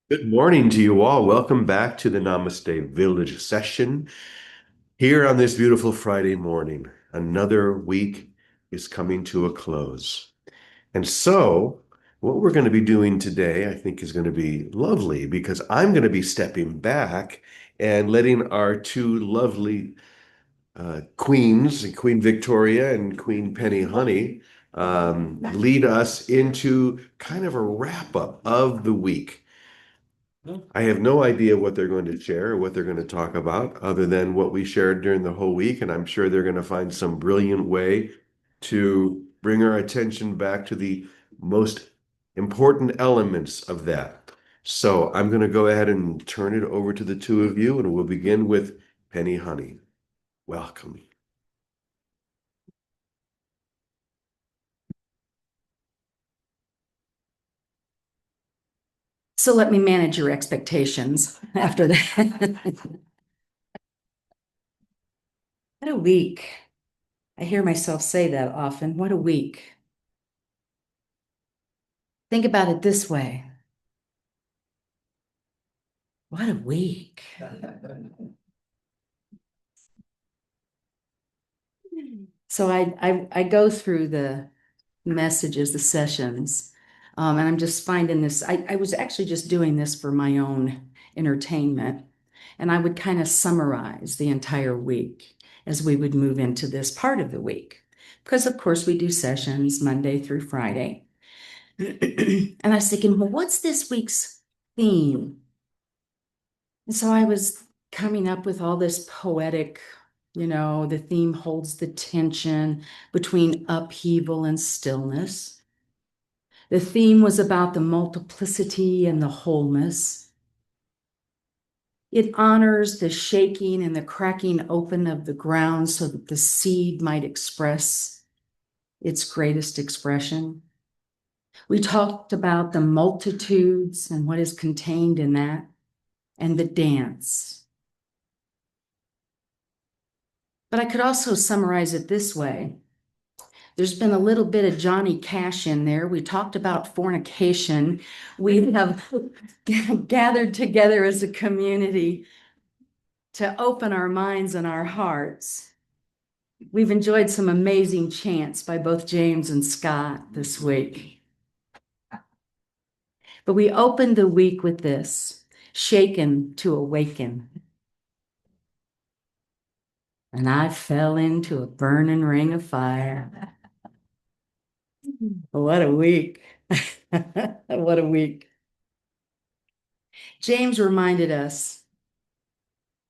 Good morning to you all. Welcome back to the Namaste Village session here on this beautiful Friday morning. Another week is coming to a close. And so, what we're going to be doing today, I think, is going to be lovely because I'm going to be stepping back and letting our two lovely queens, Queen Victoria and Queen Penny Honey, lead us into kind of a wrap up of the week. I have no idea what they're going to share or what they're going to talk about other than what we shared during the whole week. And I'm sure they're going to find some brilliant way to bring our attention back to the most important elements of that. So I'm going to go ahead and turn it over to the two of you, and we'll begin with Penny Honey. Welcome. So let me manage your expectations after that. What a week. I hear myself say that often. What a week. Think about it this way. What a week. So I go through the messages, the sessions, and I'm just finding this. I was actually just doing this for my own entertainment, and I would kind of summarize the entire week as we would move into this part of the week. Because, of course, we do sessions Monday through Friday. And I was thinking, well, what's this week's theme? And so I was coming up with all this poetic, the theme holds the tension between upheaval and stillness. The theme was about the multiplicity and the wholeness. It honors the shaking and the cracking open of the ground so that the seed might express its greatest expression. We talked about the multitudes and what is contained in that, and the dance. But I could also summarize it this way. There's been a little bit of Johnny Cash in there. We talked about fornication. We have gathered together as a community to open our minds and our hearts. We've enjoyed some amazing chants by both James and Scott this week. But we opened the week with this, shaken to awaken. And I fell into a burning ring of fire. What a week. What a week. James reminded us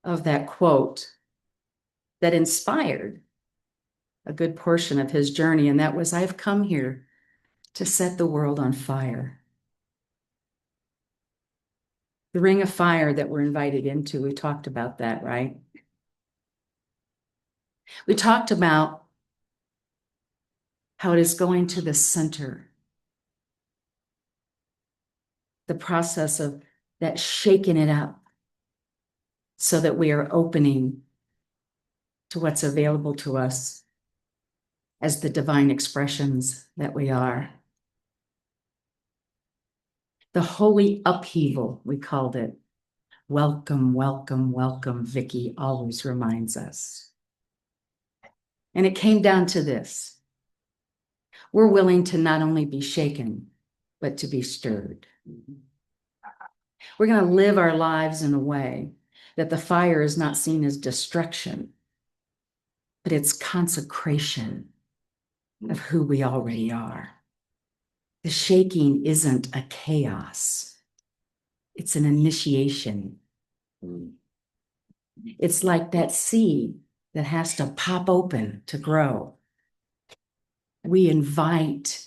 of that quote that inspired a good portion of his journey, and that was, I've come here to set the world on fire. The ring of fire that we're invited into, we talked about that, right? We talked about how it is going to the center, the process of that shaking it up so that we are opening to what's available to us as the divine expressions that we are. The holy upheaval, we called it. Welcome, welcome, welcome, Vicky always reminds us. And it came down to this. We're willing to not only be shaken, but to be stirred. We're going to live our lives in a way that the fire is not seen as destruction, but it's consecration of who we already are. The shaking isn't a chaos. It's an initiation. It's like that seed that has to pop open to grow. We invite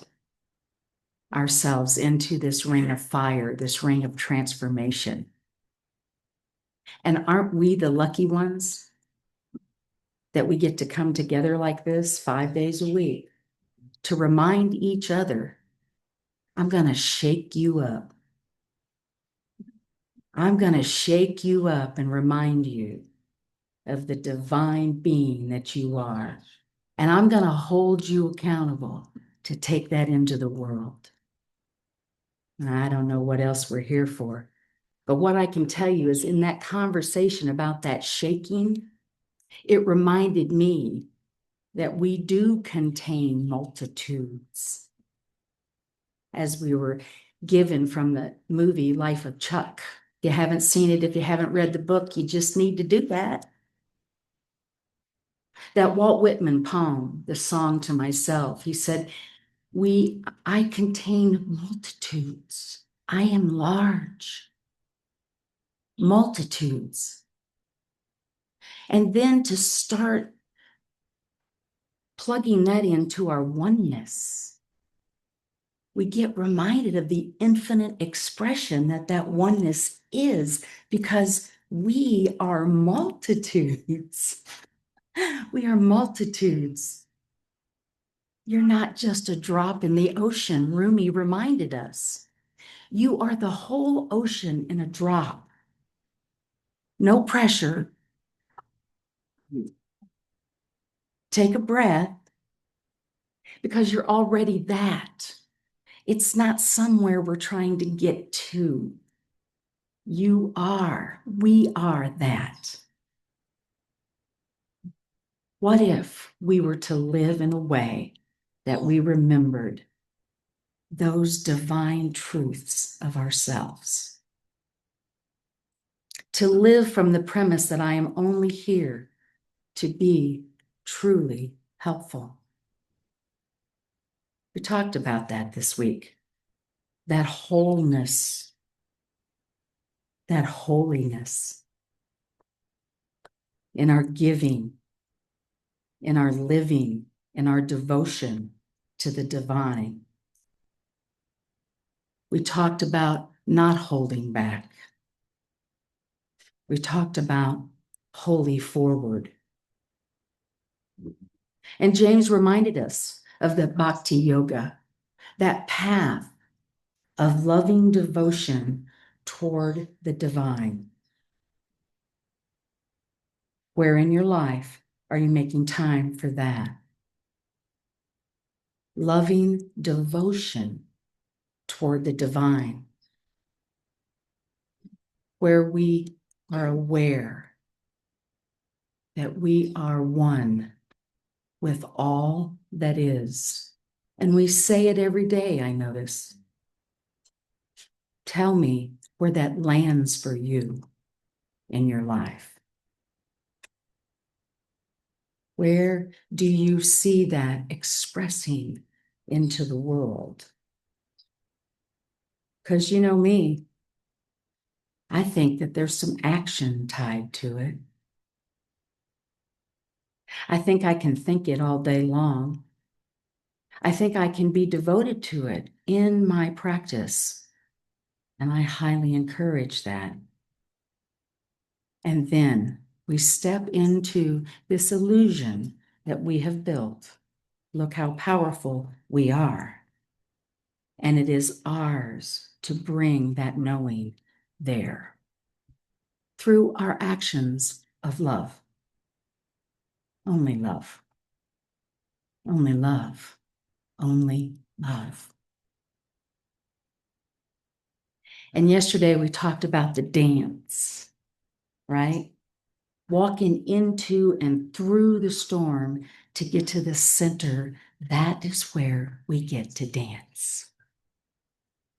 ourselves into this ring of fire, this ring of transformation. And aren't we the lucky ones that we get to come together like this 5 days a week to remind each other, I'm going to shake you up. I'm going to shake you up and remind you of the divine being that you are. And I'm going to hold you accountable to take that into the world. And I don't know what else we're here for But what I can tell you is in that conversation about that shaking, it reminded me that we do contain multitudes, as we were given from the movie Life of Chuck. If you haven't seen it, if you haven't read the book, you just need to do that. That Walt Whitman poem, The Song to Myself, he said, I contain multitudes. I am large. Multitudes. And then to start plugging that into our oneness, we get reminded of the infinite expression that oneness is, because we are multitudes. We are multitudes. You're not just a drop in the ocean, Rumi reminded us. You are the whole ocean in a drop. No pressure. Take a breath, because you're already that. It's not somewhere we're trying to get to. We are that. What if we were to live in a way that we remembered those divine truths of ourselves? To live from the premise that I am only here to be truly helpful. We talked about that this week. That wholeness, that holiness in our giving, in our living, in our devotion to the divine. We talked about not holding back. We talked about holy forward. And James reminded us of the bhakti yoga, that path of loving devotion toward the divine. Where in your life are you making time for that? Loving devotion toward the divine, where we are aware that we are one with all that is. And we say it every day, I notice. Tell me where that lands for you in your life. Where do you see that expressing into the world? Because you know me, I think that there's some action tied to it. I think I can think it all day long. I think I can be devoted to it in my practice, and I highly encourage that. And then we step into this illusion that we have built. Look how powerful we are. And it is ours to bring that knowing there through our actions of love. Only love. Only love. Only love. And yesterday we talked about the dance, right? Walking into and through the storm to get to the center. That is where we get to dance.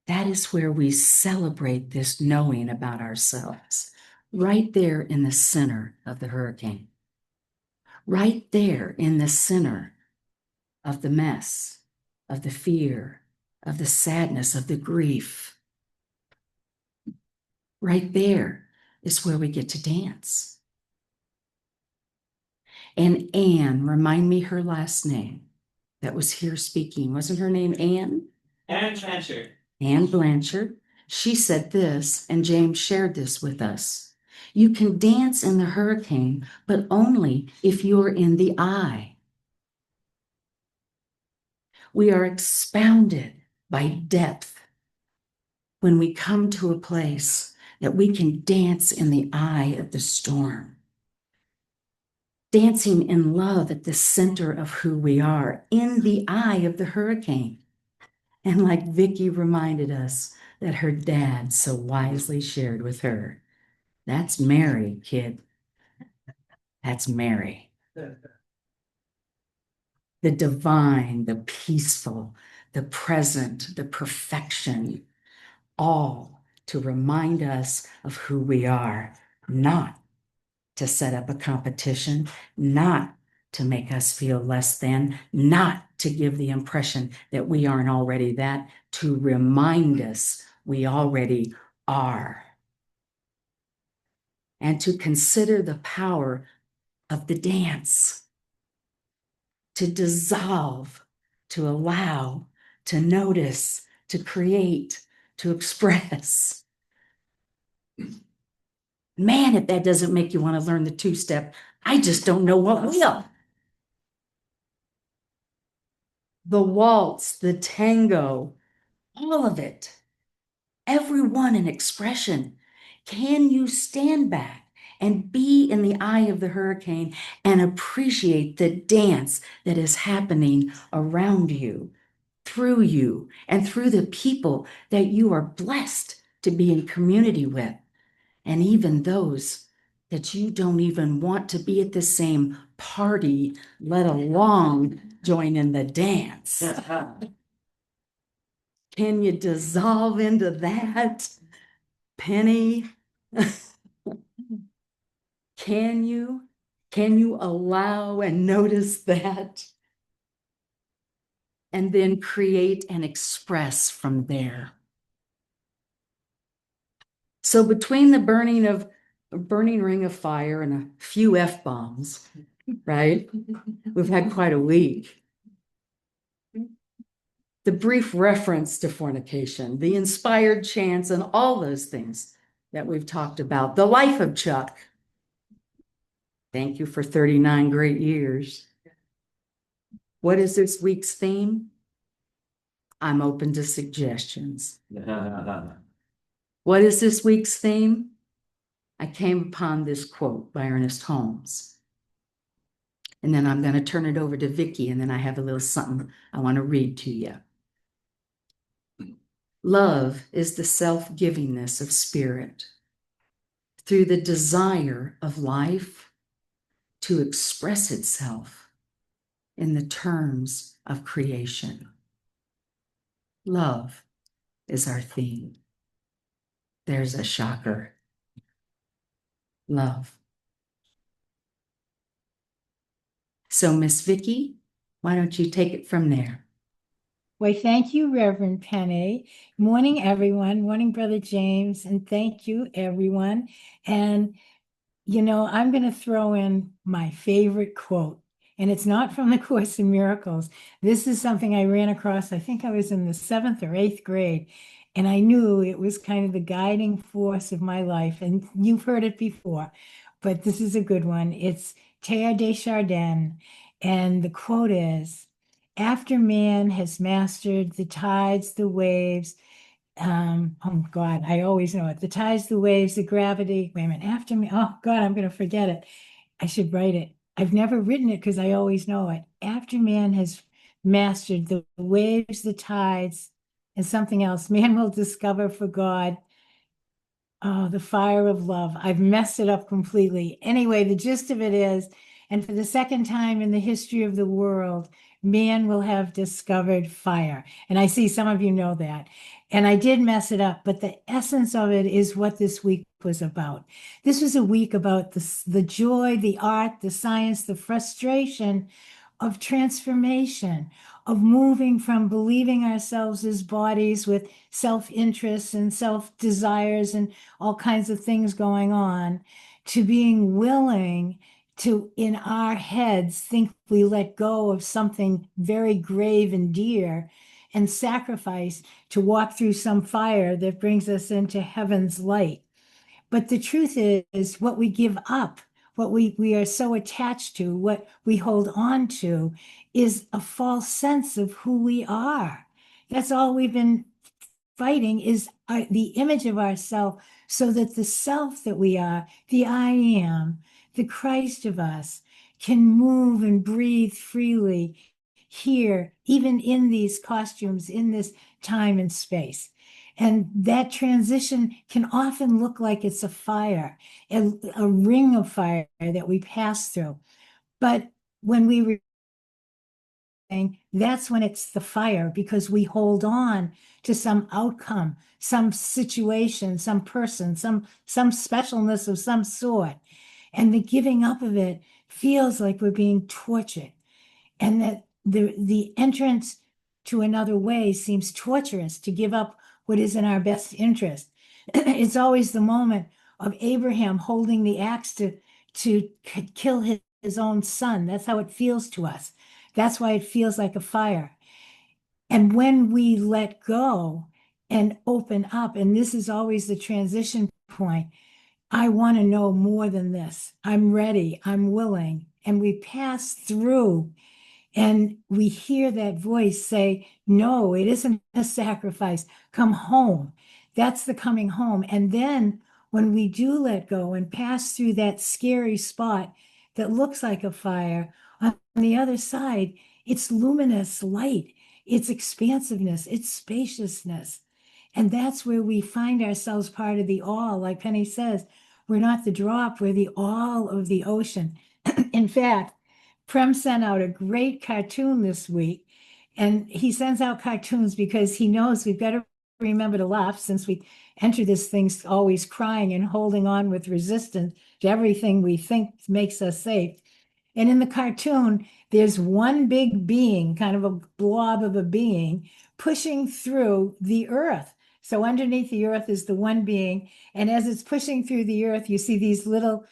That is where we celebrate this knowing about ourselves, right there in the center of the hurricane, right there in the center of the mess, of the fear, of the sadness, of the grief. Right there is where we get to dance. And Anne, remind me her last name that was here speaking. Wasn't her name Anne? Anne Blanchard. Anne Blanchard. She said this, and James shared this with us. You can dance in the hurricane, but only if you're in the eye. We are expounded by depth when we come to a place that we can dance in the eye of the storm. Dancing in love at the center of who we are, in the eye of the hurricane. And like Vicki reminded us, that her dad so wisely shared with her. That's Mary, kid. That's Mary. The divine, the peaceful, the present, the perfection, all to remind us of who we are, not to set up a competition, not to make us feel less than, not to give the impression that we aren't already that, to remind us we already are. And to consider the power of the dance, to dissolve, to allow, to notice, to create, to express. Man, if that doesn't make you want to learn the two-step, I just don't know what will. The waltz, the tango, all of it, every one an expression. Can you stand back and be in the eye of the hurricane and appreciate the dance that is happening around you, through you, and through the people that you are blessed to be in community with, and even those that you don't even want to be at the same party, let alone join in the dance? Can you dissolve into that, Penny? Can you? Can you allow and notice that? And then create and express from there. So between the burning ring of fire and a few F-bombs, right? We've had quite a week. The brief reference to fornication, the inspired chants, and all those things that we've talked about. The life of Chuck. Thank you for 39 great years. What is this week's theme? I'm open to suggestions. What is this week's theme? I came upon this quote by Ernest Holmes. And then I'm going to turn it over to Vicki, and then I have a little something I want to read to you. Love is the self-givingness of spirit through the desire of life to express itself in the terms of creation. Love is our theme. There's a shocker. Love. So, Miss Vicki, why don't you take it from there? Well, thank you, Reverend Penny. Morning, everyone. Morning, Brother James. And thank you, everyone. And, I'm going to throw in my favorite quote. And it's not from the Course in Miracles. This is something I ran across. I think I was in the 7th or 8th grade. And I knew it was kind of the guiding force of my life. And you've heard it before, but this is a good one. It's Teilhard de Chardin. And the quote is, after man has mastered the tides, the waves, oh God, I always know it. The tides, the waves, the gravity. Wait a minute. After me, oh God, I'm going to forget it. I should write it. I've never written it because I always know it. After man has mastered the waves, the tides, and something else, man will discover for God, oh, the fire of love. I've messed it up completely. Anyway, the gist of it is, and for the second time in the history of the world, man will have discovered fire. And I see some of you know that. And I did mess it up, but the essence of it is what this week was about. This was a week about the joy, the art, the science, the frustration of transformation, of moving from believing ourselves as bodies with self-interest and self-desires and all kinds of things going on, to being willing to, in our heads, think we let go of something very grave and dear and sacrifice to walk through some fire that brings us into heaven's light. But the truth is, what we give up, what we are so attached to, what we hold on to, is a false sense of who we are. That's all we've been fighting, is the image of ourself, so that the self that we are, the I am, the Christ of us, can move and breathe freely here, even in these costumes, in this time and space. And that transition can often look like it's a fire, a ring of fire that we pass through. But when we that's when it's the fire, because we hold on to some outcome, some situation, some person, some specialness of some sort. And the giving up of it feels like we're being tortured. And that the entrance to another way seems torturous, to give up what is in our best interest. It's always the moment of Abraham holding the axe to kill his own son. That's how it feels to us. That's why it feels like a fire. And when we let go and open up, and this is always the transition point, I want to know more than this. I'm ready. I'm willing. And we pass through and we hear that voice say, no, it isn't a sacrifice. Come home. That's the coming home. And then when we do let go and pass through that scary spot that looks like a fire, on the other side, it's luminous light, it's expansiveness, it's spaciousness. And that's where we find ourselves part of the all. Like Penny says, we're not the drop, we're the all of the ocean. In fact, Prem sent out a great cartoon this week, and he sends out cartoons because he knows we've got to remember to laugh, since we enter this thing always crying and holding on with resistance to everything we think makes us safe. And in the cartoon, there's one big being, kind of a blob of a being, pushing through the earth. So underneath the earth is the one being. And as it's pushing through the earth, you see these little,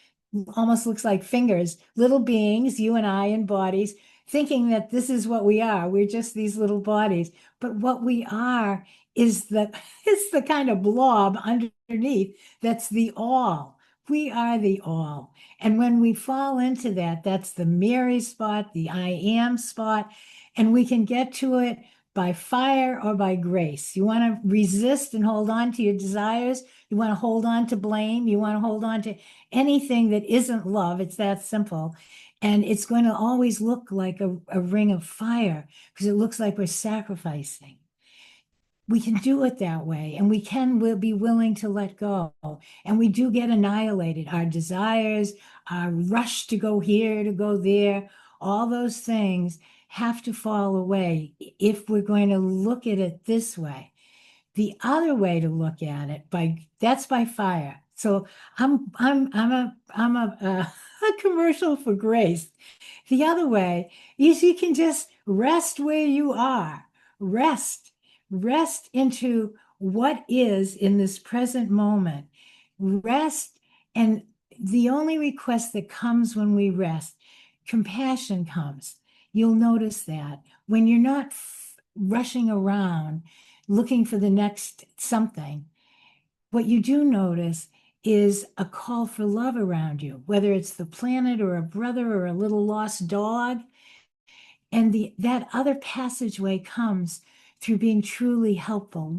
almost looks like fingers, little beings, you and I in bodies, thinking that this is what we are. We're just these little bodies. But what we are is it's the kind of blob underneath that's the all. We are the all. And when we fall into that, that's the Mary spot, the I am spot, and we can get to it by fire or by grace. You want to resist and hold on to your desires. You want to hold on to blame. You want to hold on to anything that isn't love. It's that simple. And it's going to always look like a ring of fire, because it looks like we're sacrificing. We can do it that way, and we'll be willing to let go. And we do get annihilated. Our desires, our rush to go here, to go there, all those things have to fall away if we're going to look at it this way. The other way to look at it, that's by fire. So I'm a a commercial for grace. The other way is you can just rest where you are. Rest into what is in this present moment. Rest, and the only request that comes when we rest, compassion comes. You'll notice that when you're not rushing around looking for the next something, what you do notice is a call for love around you, whether it's the planet or a brother or a little lost dog. And that other passageway comes through being truly helpful,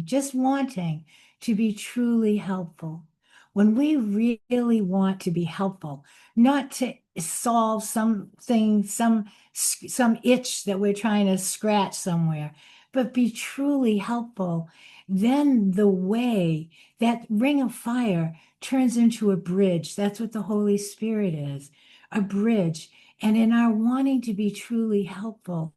just wanting to be truly helpful. When we really want to be helpful, not to solve something, some itch that we're trying to scratch somewhere, but be truly helpful, then that ring of fire turns into a bridge. That's what the Holy Spirit is, a bridge. And in our wanting to be truly helpful,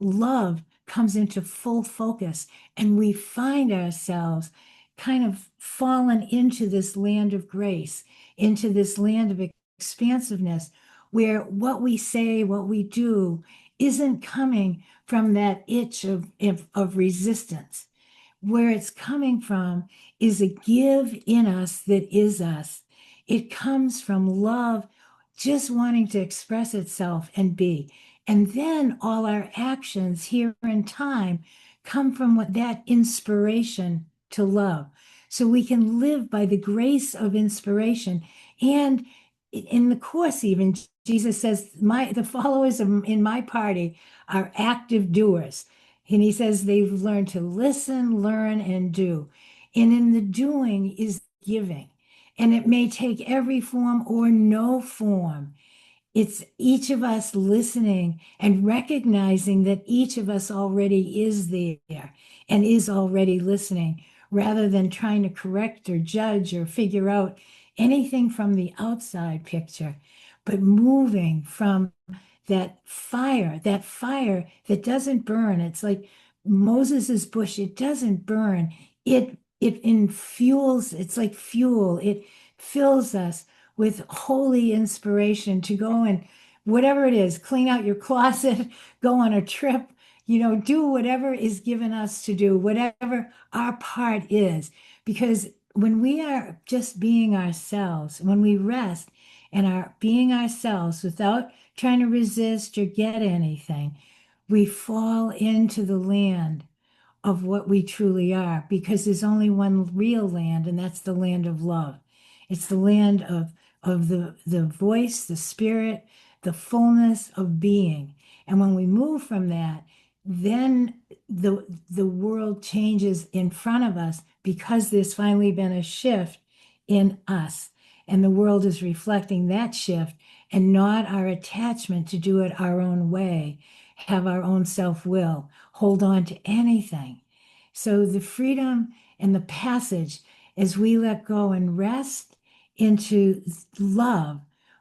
love comes into full focus, and we find ourselves kind of fallen into this land of grace, into this land of expansiveness, where what we say, what we do, isn't coming from that itch of resistance. Where it's coming from is a give in us that is us. It comes from love just wanting to express itself and be. And then all our actions here in time come from that inspiration to love. So we can live by the grace of inspiration. And in the Course, even, Jesus says, the followers in my party are active doers. And he says they've learned to listen, learn, and do. And in the doing is giving. And it may take every form or no form. It's each of us listening and recognizing that each of us already is there and is already listening. rather than trying to correct or judge or figure out anything from the outside picture, but moving from that fire that doesn't burn. It's like Moses's bush, it doesn't burn. It infuels, it's like fuel. It fills us with holy inspiration to go and whatever it is, clean out your closet, go on a trip, do whatever is given us to do, whatever our part is. Because when we are just being ourselves, when we rest and are being ourselves without trying to resist or get anything, we fall into the land of what we truly are, because there's only one real land, and that's the land of love. It's the land of the voice, the spirit, the fullness of being. And when we move from that, then the world changes in front of us, because there's finally been a shift in us. And the world is reflecting that shift, and not our attachment to do it our own way, have our own self-will, hold on to anything. So the freedom and the passage, as we let go and rest into love,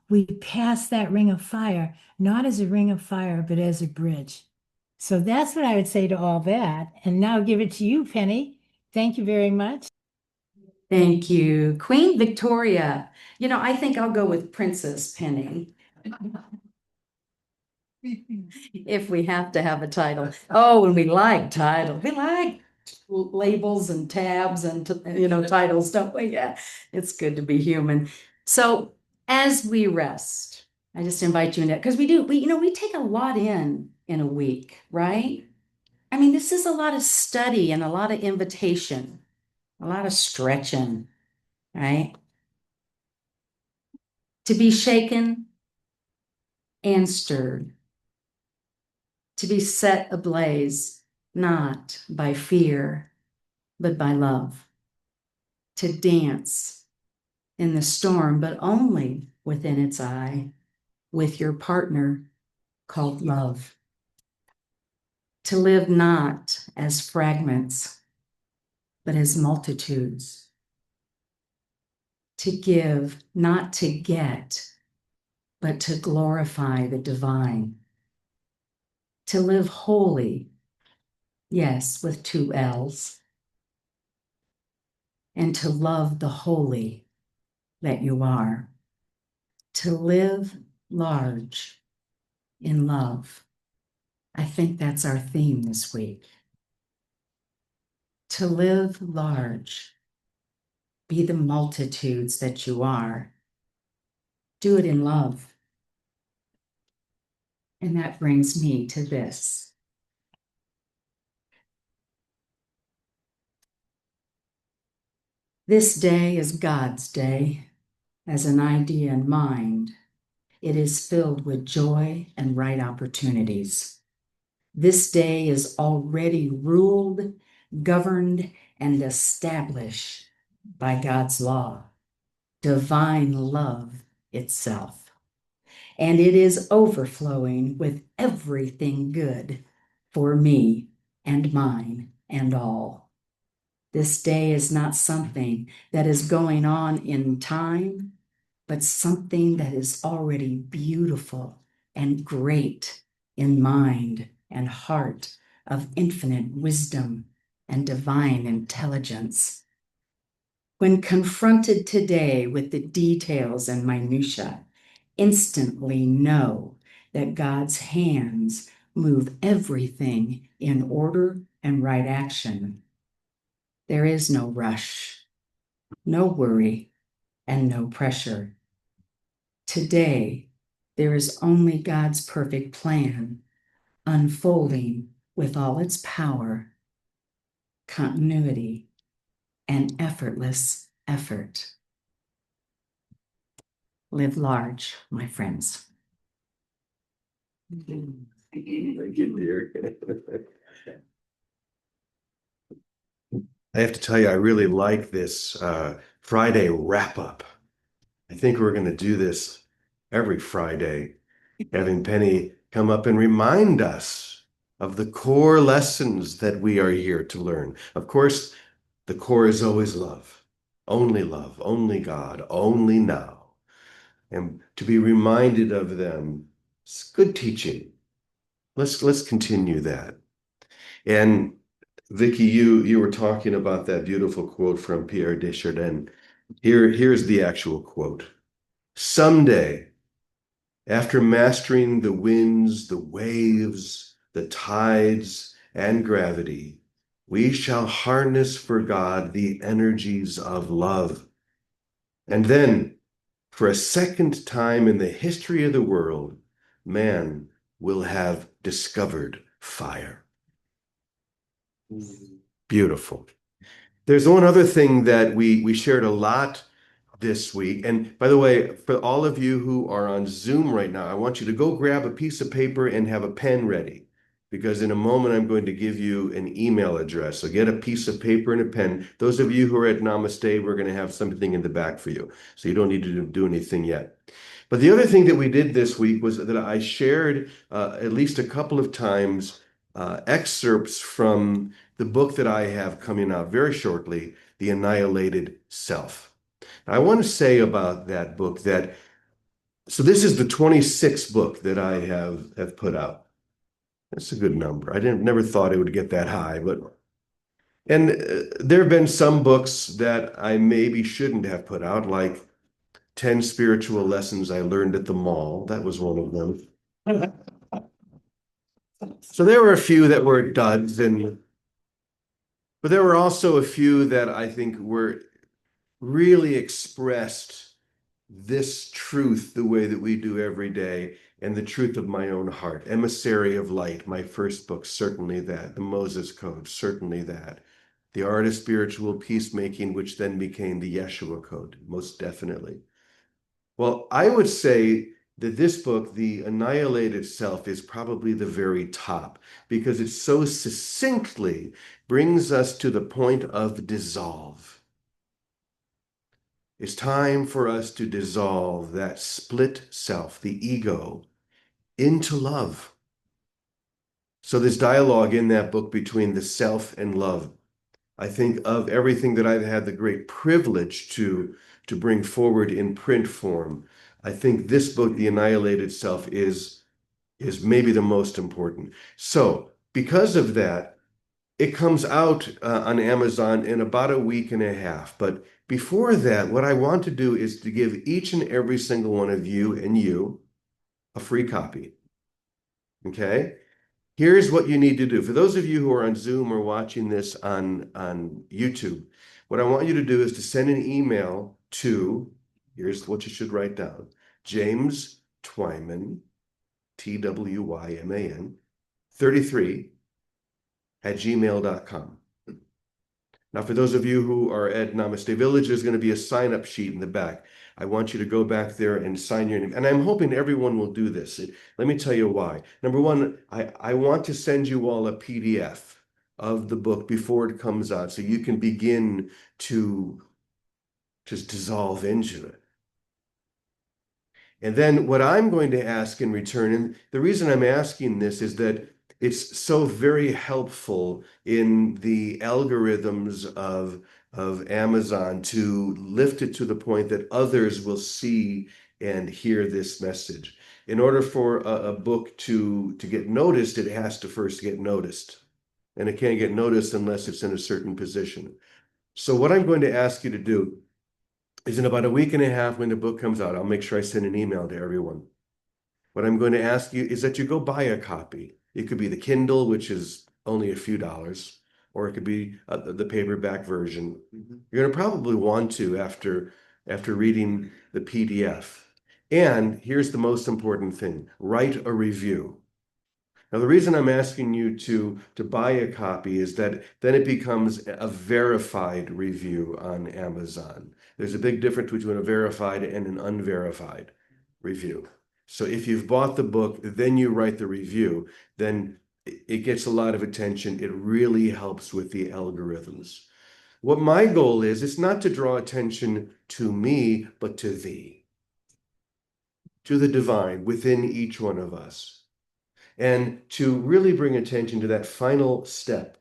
we pass that ring of fire, not as a ring of fire, but as a bridge. So that's what I would say to all that. And now give it to you, Penny. Thank you very much. Thank you. Queen Victoria. I think I'll go with Princess Penny if we have to have a title. Oh, and we like titles. We like labels and tabs and, titles, don't we? Yeah, it's good to be human. So as we rest, I just invite you in it, because we take a lot in a week, right? I mean, this is a lot of study and a lot of invitation, a lot of stretching, right? To be shaken and stirred, to be set ablaze, not by fear, but by love, to dance in the storm, but only within its eye, with your partner called love, to live not as fragments, but as multitudes, to give, not to get, but to glorify the divine, to live holy, yes, with 2 L's, and to love the holy that you are, to live large in love. I think that's our theme this week. To live large, be the multitudes that you are. Do it in love. And that brings me to this. This day is God's day. As an idea in mind, it is filled with joy and right opportunities. This day is already ruled, governed, and established by God's law, divine love itself. And it is overflowing with everything good for me and mine and all. This day is not something that is going on in time, but something that is already beautiful and great in mind and heart of infinite wisdom and divine intelligence. When confronted today with the details and minutiae, instantly know that God's hands move everything in order and right action. There is no rush, no worry, and no pressure. Today, there is only God's perfect plan unfolding with all its power, continuity, and effortless effort. Live large, my friends. Thank you, dear. I have to tell you, I really like this Friday wrap up. I think we're going to do this every Friday, having Penny come up and remind us of the core lessons that we are here to learn. Of course, The core is always love, only God, only now. And to be reminded of them, it's good teaching. Let's continue that. And Vicky, you were talking about that beautiful quote from Pierre Desjardins. Here's the actual quote. Someday, after mastering the winds, the waves, the tides, and gravity, we shall harness for God the energies of love. And then, for a second time in the history of the world, man will have discovered fire. Beautiful. There's one other thing that we shared a lot this week. And by the way, for all of you who are on Zoom right now, I want you to go grab a piece of paper and have a pen ready, because in a moment I'm going to give you an email address. So get a piece of paper and a pen. Those of you who are at Namaste, we're going to have something in the back for you. So you don't need to do anything yet. But the other thing that we did this week was that I shared at least a couple of times excerpts from the book that I have coming out very shortly, The Annihilated Self. I want to say about that book that, so this is the 26th book that I have put out. That's a good number. I never thought it would get that high, but, and there have been some books that I maybe shouldn't have put out, like 10 Spiritual Lessons I Learned at the Mall. That was one of them. So there were a few that were duds, but there were also a few that I think were really expressed this truth the way that we do every day, and the truth of my own heart. Emissary of Light, my first book, certainly that. The Moses Code, certainly that. The Art of Spiritual Peacemaking, which then became the Yeshua Code, most definitely. Well, I would say that this book, The Annihilated Self, is probably the very top, because it so succinctly brings us to the point of dissolve. It's time for us to dissolve that split self, the ego, into love. So there's dialogue in that book between the self and love. I think of everything that I've had the great privilege to bring forward in print form. I think this book, The Annihilated Self, is maybe the most important. So because of that, it comes out on Amazon in about a week and a half. But before that, what I want to do is to give each and every single one of you and you a free copy. Okay? Here's what you need to do. For those of you who are on Zoom or watching this on YouTube, what I want you to do is to send an email to, here's what you should write down, James Twyman, Twyman, 33 at gmail.com. Now, for those of you who are at Namaste Village, there's going to be a sign-up sheet in the back. I want you to go back there and sign your name. And I'm hoping everyone will do this. Let me tell you why. Number one, I want to send you all a PDF of the book before it comes out, so you can begin to just dissolve into it. And then what I'm going to ask in return, and the reason I'm asking this is that it's so very helpful in the algorithms of Amazon to lift it to the point that others will see and hear this message. In order for a book to get noticed, it has to first get noticed. And it can't get noticed unless it's in a certain position. So what I'm going to ask you to do is, in about a week and a half when the book comes out, I'll make sure I send an email to everyone. What I'm going to ask you is that you go buy a copy. It could be the Kindle, which is only a few dollars, or it could be the paperback version. You're going to probably want to after reading the PDF. And here's the most important thing: write a review. Now, the reason I'm asking you to buy a copy is that then it becomes a verified review on Amazon. There's a big difference between a verified and an unverified review. So if you've bought the book, then you write the review, then it gets a lot of attention. It really helps with the algorithms. What my goal is not to draw attention to me, but to thee, to the divine within each one of us, and to really bring attention to that final step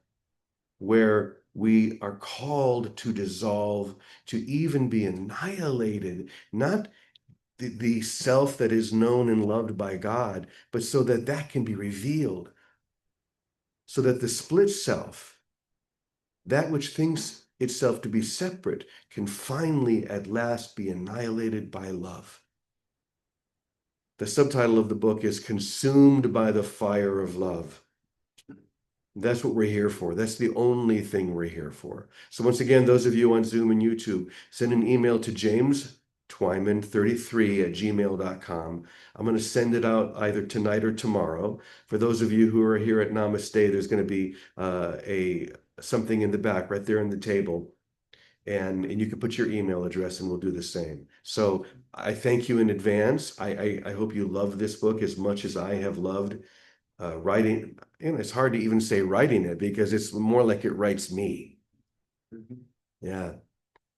where we are called to dissolve, to even be annihilated, not the self that is known and loved by God, but so that that can be revealed, so that the split self, that which thinks itself to be separate, can finally at last be annihilated by love. The subtitle of the book is Consumed by the Fire of Love. That's what we're here for. That's the only thing we're here for. So once again, those of you on Zoom and YouTube, send an email to jamestwyman33@gmail.com. I'm going to send it out either tonight or tomorrow. For those of you who are here at Namaste, there's going to be something in the back right there on the table. And you can put your email address and we'll do the same. So I thank you in advance. I hope you love this book as much as I have loved writing. It's hard to even say writing it because it's more like it writes me. Yeah.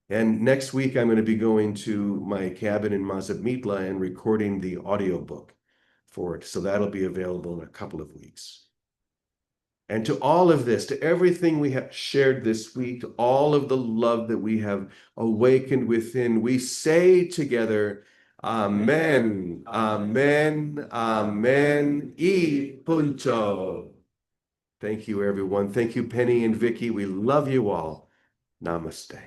And next week, I'm going to be going to my cabin in Mazatmitla and recording the audiobook for it. So that'll be available in a couple of weeks. And to all of this, to everything we have shared this week, to all of the love that we have awakened within, we say together, Amen, Amen, Amen, y punto. Thank you, everyone. Thank you, Penny and Vicky. We love you all. Namaste.